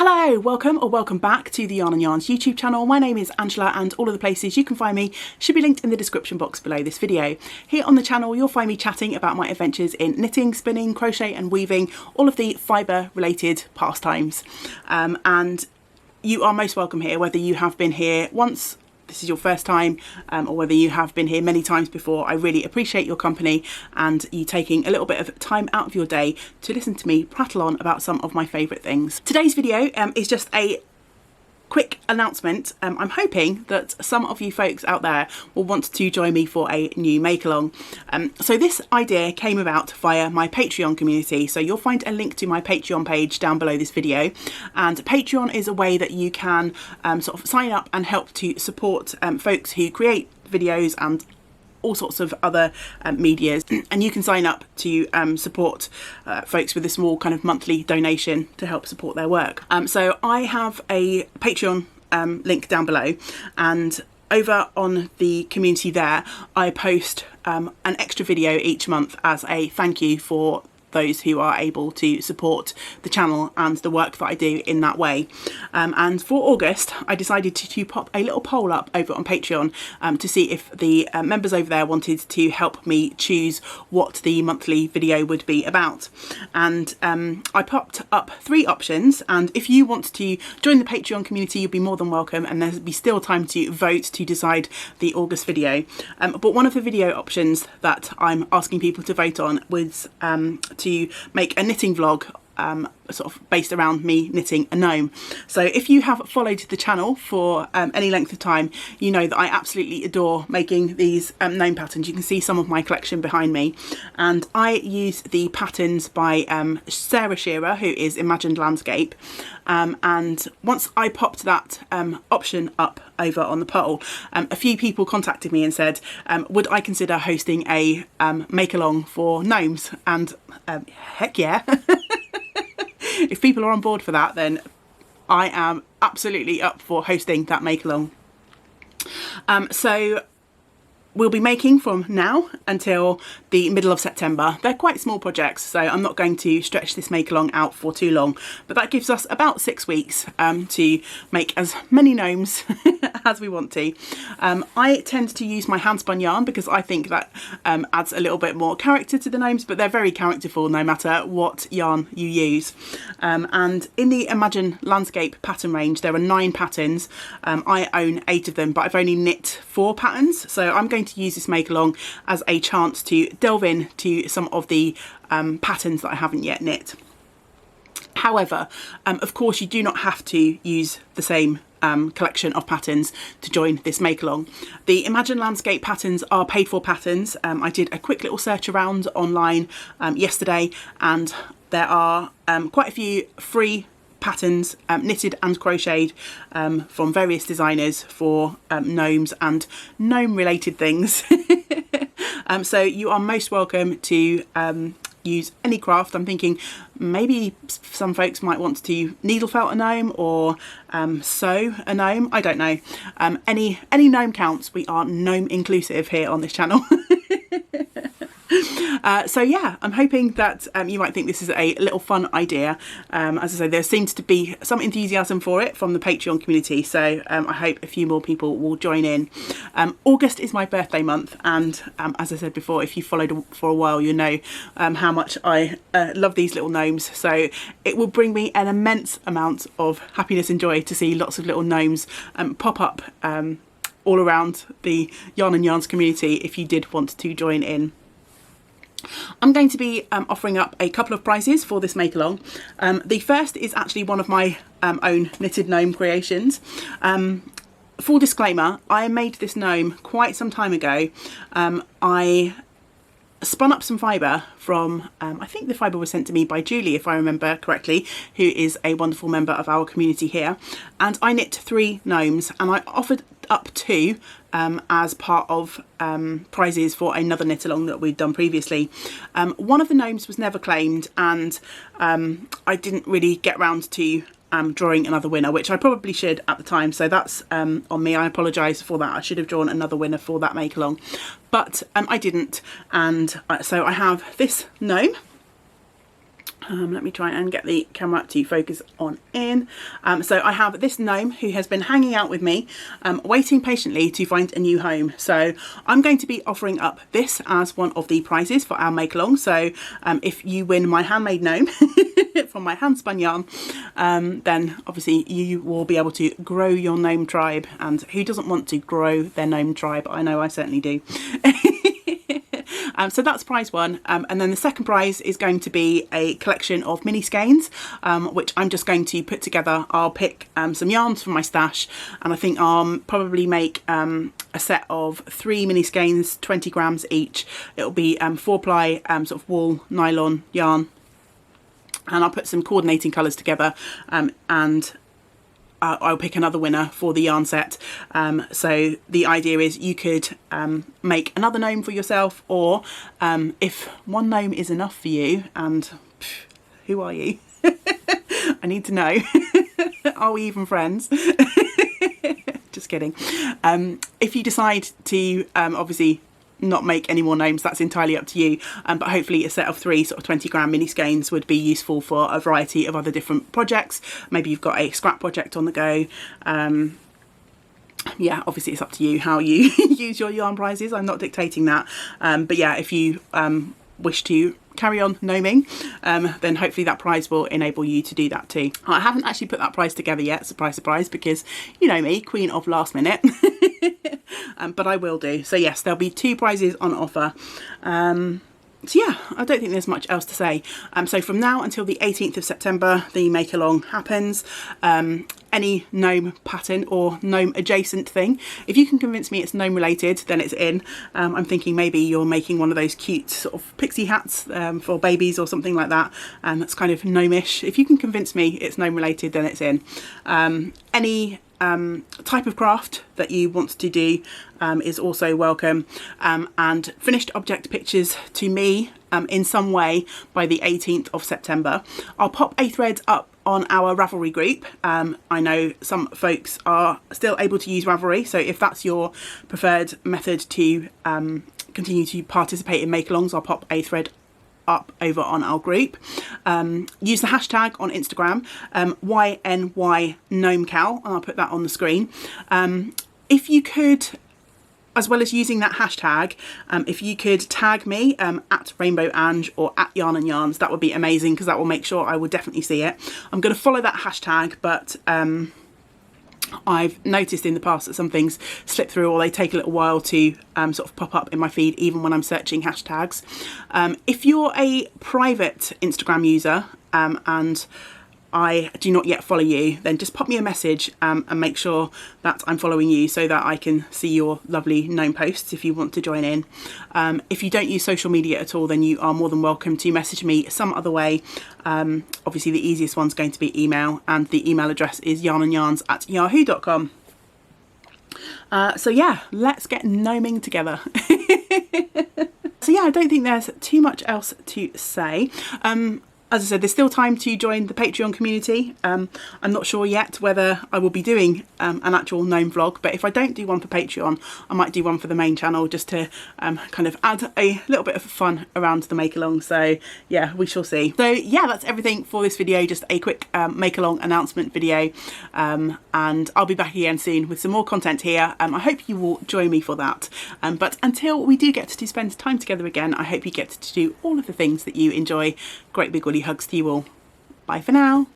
Hello, welcome or welcome back to the Yarn and Yarns YouTube channel. My name is Angela and all of the places you can find me should be linked in the description box below this video. Here on the channel you'll find me chatting about my adventures in knitting, spinning, crochet and weaving, all of the fibre related pastimes. And you are most welcome here, whether you have been here once, this is your first time, or whether you have been here many times before. I really appreciate your company and you taking a little bit of time out of your day to listen to me prattle on about some of my favourite things. Today's video is just a quick announcement. I'm hoping that some of you folks out there will want to join me for a new make along. So this idea came about via my Patreon community, so you'll find a link to my Patreon page down below this video, and Patreon is a way that you can sort of sign up and help to support folks who create videos and all sorts of other medias, and you can sign up to support folks with a small kind of monthly donation to help support their work. So I have a Patreon link down below, and over on the community there I post an extra video each month as a thank you for those who are able to support the channel and the work that I do in that way. And for August I decided to pop a little poll up over on Patreon to see if the members over there wanted to help me choose what the monthly video would be about. And I popped up 3 options, and if you want to join the Patreon community you'll be more than welcome, and there'll be still time to vote to decide the August video. But one of the video options that I'm asking people to vote on was to make a knitting vlog sort of based around me knitting a gnome. So if you have followed the channel for any length of time, you know that I absolutely adore making these gnome patterns. You can see some of my collection behind me, and I use the patterns by Sarah Shearer, who is Imagined Landscape. And once I popped that option up over on the poll, a few people contacted me and said would I consider hosting a make along for gnomes, and heck yeah. If people are on board for that, then I am absolutely up for hosting that make along. So we'll be making from now until the middle of September. They're quite small projects, so I'm not going to stretch this make along out for too long, but that gives us about 6 weeks to make as many gnomes as we want to. I tend to use my hand spun yarn because I think that adds a little bit more character to the gnomes, but they're very characterful no matter what yarn you use. And in the Imagine Landscape pattern range there are 9 patterns. I own 8 of them, but I've only knit 4 patterns, so I'm going to use this make along as a chance to delve into some of the patterns that I haven't yet knit. However, of course you do not have to use the same collection of patterns to join this make along. The Imagine Landscape patterns are paid for patterns. I did a quick little search around online yesterday, and there are quite a few free patterns knitted and crocheted from various designers for gnomes and gnome related things. So you are most welcome to use any craft. I'm thinking maybe some folks might want to needle felt a gnome or sew a gnome. I don't know. Any gnome counts. We are gnome inclusive here on this channel. So yeah, I'm hoping that you might think this is a little fun idea. As I say, there seems to be some enthusiasm for it from the Patreon community, so I hope a few more people will join in. August is my birthday month, and as I said before, if you followed for a while you know how much I love these little gnomes, so it will bring me an immense amount of happiness and joy to see lots of little gnomes pop up all around the Yarn and Yarns community if you did want to join in. I'm going to be offering up a couple of prizes for this make along. The first is actually one of my own knitted gnome creations. Full disclaimer, I made this gnome quite some time ago. I spun up some fibre from, I think the fibre was sent to me by Julie if I remember correctly, who is a wonderful member of our community here, and I knit 3 gnomes, and I offered up 2 as part of prizes for another knit along that we'd done previously. One of the gnomes was never claimed, and I didn't really get round to drawing another winner, which I probably should at the time, so that's on me. I apologise for that. I should have drawn another winner for that make along, but I didn't, and so I have this gnome Let me try and get the camera to focus on in. So I have this gnome who has been hanging out with me, waiting patiently to find a new home. So I'm going to be offering up this as one of the prizes for our make along. So if you win my handmade gnome from my hand spun yarn, then obviously you will be able to grow your gnome tribe. And who doesn't want to grow their gnome tribe? I know I certainly do. So that's prize one, and then the second prize is going to be a collection of mini skeins, which I'm just going to put together. I'll pick some yarns from my stash, and I think I'll probably make a set of 3 mini skeins, 20 grams each. It'll be 4-ply sort of wool nylon yarn, and I'll put some coordinating colours together, and I'll pick another winner for the yarn set. So the idea is you could make another gnome for yourself, or if one gnome is enough for you, and who are you? I need to know. Are we even friends? Just kidding. If you decide to obviously not make any more gnomes, that's entirely up to you, but hopefully a set of 3 sort of 20-gram mini skeins would be useful for a variety of other different projects. Maybe you've got a scrap project on the go. Yeah, obviously it's up to you how you use your yarn prizes. I'm not dictating that, but yeah, if you wish to carry on gnoming, then hopefully that prize will enable you to do that too. I haven't actually put that prize together yet, surprise surprise, because you know me, queen of last minute. But I will do. So yes, there'll be 2 prizes on offer. So yeah, I don't think there's much else to say. So from now until the 18th of September, the make along happens. Any gnome pattern or gnome adjacent thing, if you can convince me it's gnome related, then it's in. I'm thinking maybe you're making one of those cute sort of pixie hats for babies or something like that, and that's kind of gnomish. If you can convince me it's gnome related, then it's in. Any type of craft that you want to do is also welcome, and finished object pictures to me in some way by the 18th of September. I'll pop a thread up on our Ravelry group. I know some folks are still able to use Ravelry, so if that's your preferred method to continue to participate in make-alongs, I'll pop a thread up over on our group. Use the hashtag on Instagram, YNYGnomeCal, and I'll put that on the screen. If you could, as well as using that hashtag, if you could tag me at Rainbow Ange or at Yarn and Yarns, that would be amazing, because that will make sure I will definitely see it. I'm going to follow that hashtag, but I've noticed in the past that some things slip through, or they take a little while to sort of pop up in my feed, even when I'm searching hashtags. If you're a private Instagram user and I do not yet follow you, then just pop me a message and make sure that I'm following you, so that I can see your lovely gnome posts if you want to join in. If you don't use social media at all, then you are more than welcome to message me some other way. Obviously the easiest one's going to be email, and the email address is yarnandyarns@yahoo.com. So yeah, let's get gnoming together. So yeah, I don't think there's too much else to say. As I said, there's still time to join the Patreon community. I'm not sure yet whether I will be doing an actual gnome vlog, but if I don't do one for Patreon, I might do one for the main channel, just to kind of add a little bit of fun around the make-along. So yeah, we shall see. So yeah, that's everything for this video, just a quick make-along announcement video, and I'll be back again soon with some more content here. I hope you will join me for that. But until we do get to spend time together again, I hope you get to do all of the things that you enjoy. Great big woolly hugs to you all. Bye for now.